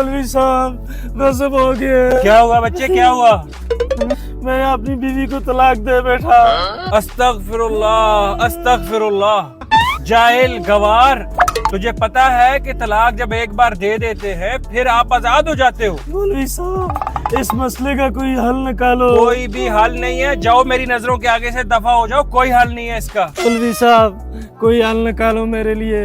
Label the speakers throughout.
Speaker 1: मौलवी साहब नज़ब हो गया।
Speaker 2: क्या हुआ बच्चे, क्या हुआ?
Speaker 1: मैं अपनी बीवी को तलाक दे बैठा।
Speaker 2: अस्तगफिरुल्लाह, अस्तगफिरुल्लाह। जाहिल, गवार, तुझे पता है कि तलाक जब एक बार दे देते हैं फिर आप आजाद हो जाते हो।
Speaker 1: मौलवी साहब इस मसले का कोई हल निकालो।
Speaker 2: कोई भी हल नहीं है, जाओ मेरी नजरों के आगे से दफा हो जाओ, कोई हल नहीं है इसका।
Speaker 1: मौलवी साहब कोई हल निकालो मेरे लिए,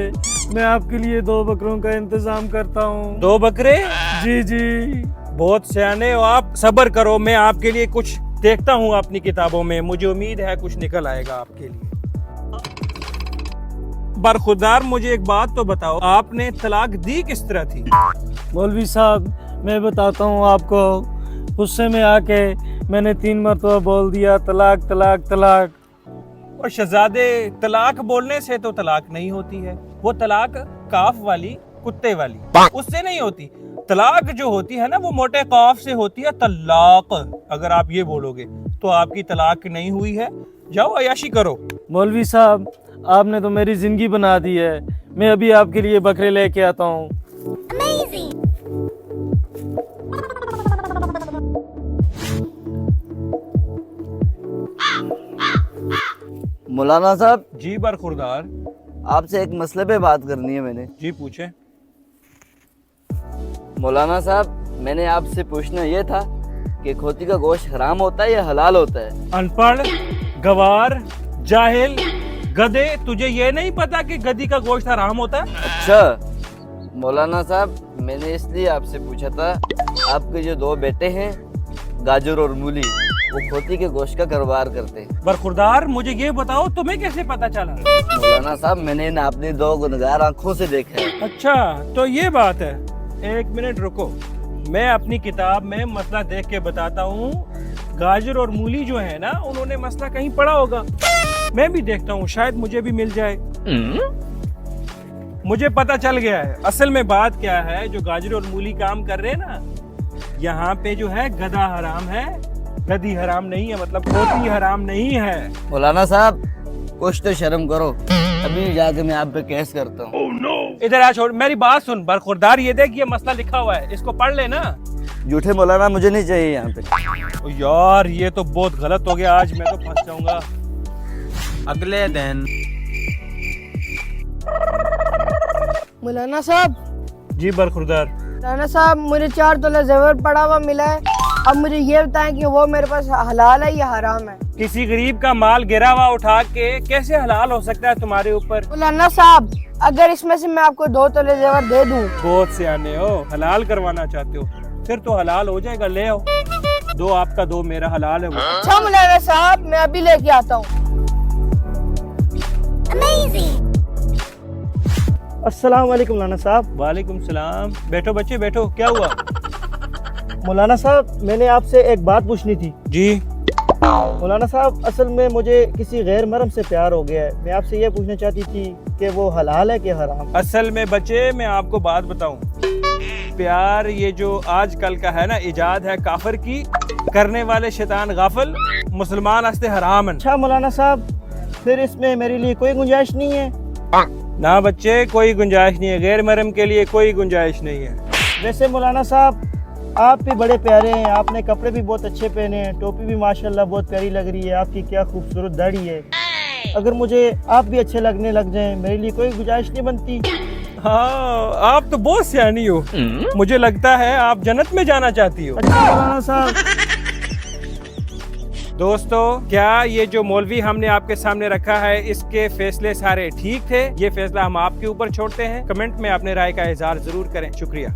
Speaker 1: मैं आपके लिए 2 बकरों का इंतजाम करता हूँ।
Speaker 2: 2 बकरे?
Speaker 1: जी जी।
Speaker 2: बहुत सियाने हो आप, सब्र करो, मैं आपके लिए कुछ देखता हूँ अपनी किताबों में, मुझे उम्मीद है कुछ निकल आएगा आपके लिए। बरखुरदार, मुझे एक बात तो बताओ, आपने तलाक दी किस तरह थी?
Speaker 1: मौलवी साहब मैं बताता हूँ आपको, गुस्से में आके मैंने 3 मरतबा बोल दिया तलाक तलाक तलाक।
Speaker 2: और शहजादे, तलाक बोलने से तो तलाक नहीं होती है, वो तलाक काफ वाली, कुत्ते वाली, उससे नहीं होती। तलाक जो होती है ना वो मोटे काफ से होती है, तलाक। अगर आप ये बोलोगे तो आपकी तलाक नहीं हुई है, जाओ अयाशी करो।
Speaker 1: मौलवी साहब आपने तो मेरी जिंदगी बना दी है, मैं अभी आपके लिए बकरे लेके आता हूँ।
Speaker 3: मौलाना साहब
Speaker 2: जी बरखुरदार,
Speaker 3: आपसे एक मसले पे बात करनी है मैंने।
Speaker 2: जी पूछे।
Speaker 3: मौलाना साहब मैंने आपसे पूछना ये था कि खोती का गोश्त हराम होता है या हलाल होता है?
Speaker 2: अनपढ़, गवार, जाहिल, गधे, तुझे ये नहीं पता कि गधी का गोश्त हराम होता है?
Speaker 3: अच्छा मौलाना साहब मैंने इसलिए आपसे पूछा था, आपके जो 2 बेटे हैं गाजर और मूली, वो खोती के गोश्त का कारोबार करते हैं।
Speaker 2: बरखुरदार मुझे ये बताओ तुम्हें कैसे पता चला?
Speaker 3: मौलाना साहब मैंने इन अपनी 2 गुनहगार आंखों से देखा है।
Speaker 2: अच्छा तो ये बात है, 1 मिनट रुको, मैं अपनी किताब में मसला देख के बताता हूँ। गाजर और मूली जो है ना, उन्होंने मसला कहीं पढ़ा होगा, मैं भी देखता हूँ, शायद मुझे भी मिल जाए। मुझे पता चल गया है असल में बात क्या है। जो गाजर और मूली काम कर रहे हैं ना, यहाँ पे जो है गधा हराम है, गधी हराम नहीं है, मतलब खोती हराम नहीं है।
Speaker 3: मौलाना साहब कुछ तो शर्म करो, अभी जाके मैं आप पे केस करता हूँ।
Speaker 2: इधर आ, छोड़, मेरी बात सुन बरखुरदार, ये देख ये मसला लिखा हुआ है, इसको पढ़ लेना।
Speaker 3: झूठे मौलाना मुझे नहीं चाहिए यहाँ पे।
Speaker 2: ओ यार ये तो बहुत गलत हो गया, आज मैं तो फंस जाऊंगा।
Speaker 4: अगले दिन
Speaker 5: मौलाना साहब,
Speaker 2: जी बरखुरदार।
Speaker 5: मौलाना साहब मुझे 4 तोला जेवर पड़ा हुआ मिला है, अब मुझे ये बताएं कि वो मेरे पास हलाल है या हराम है?
Speaker 2: किसी गरीब का माल गिरा हुआ उठा के कैसे हलाल हो सकता है तुम्हारे ऊपर?
Speaker 5: मौलाना साहब अगर इसमें से मैं आपको 2 तोले जेवर दे दूं?
Speaker 2: बहुत सियाने हो, हलाल करवाना चाहते हो, फिर तो हलाल हो जाएगा, ले आओ। 2 आपका 2 मेरा, हलाल है वो।
Speaker 5: अच्छा मौलाना साहब मैं अभी लेके आता हूँ।
Speaker 1: अस्सलाम वालेकुम मौलाना साहब।
Speaker 2: वालेकुम सलाम। बैठो बच्चे बैठो, क्या हुआ?
Speaker 1: मौलाना साहब मैंने आपसे एक बात पूछनी थी।
Speaker 2: जी
Speaker 1: मौलाना साहब असल में मुझे किसी गैर महरम से प्यार हो गया है, मैं आपसे ये पूछना चाहती थी कि वो हलाल है कि हराम?
Speaker 2: असल में बच्चे मैं आपको बात बताऊं, प्यार ये जो आजकल का है ना, इजाद है काफिर की, करने वाले शैतान गाफिल, मुसलमान हस्ते हराम है।
Speaker 1: अच्छा मौलाना साहब फिर इसमें मेरे लिए कोई गुंजाइश नहीं है?
Speaker 2: ना बच्चे कोई गुंजाइश नहीं है, गैर महरम के लिए कोई गुंजाइश नहीं है।
Speaker 1: वैसे मौलाना साहब आप भी बड़े प्यारे हैं, आपने कपड़े भी बहुत अच्छे पहने हैं, टोपी भी माशाल्लाह बहुत प्यारी लग रही है, आपकी क्या खूबसूरत दाढ़ी है। अगर मुझे आप भी अच्छे लगने लग जाएं, मेरे लिए कोई गुंजाइश नहीं बनती?
Speaker 2: हाँ आप तो बहुत सियानी हो, मुझे लगता है आप जन्नत में जाना चाहती हो।
Speaker 1: अच्छा मौलाना साहब।
Speaker 2: दोस्तों क्या ये जो मौलवी हमने आपके सामने रखा है, इसके फैसले सारे ठीक थे? ये फैसला हम आपके ऊपर छोड़ते हैं। कमेंट में अपने राय का इजहार जरूर करें। शुक्रिया।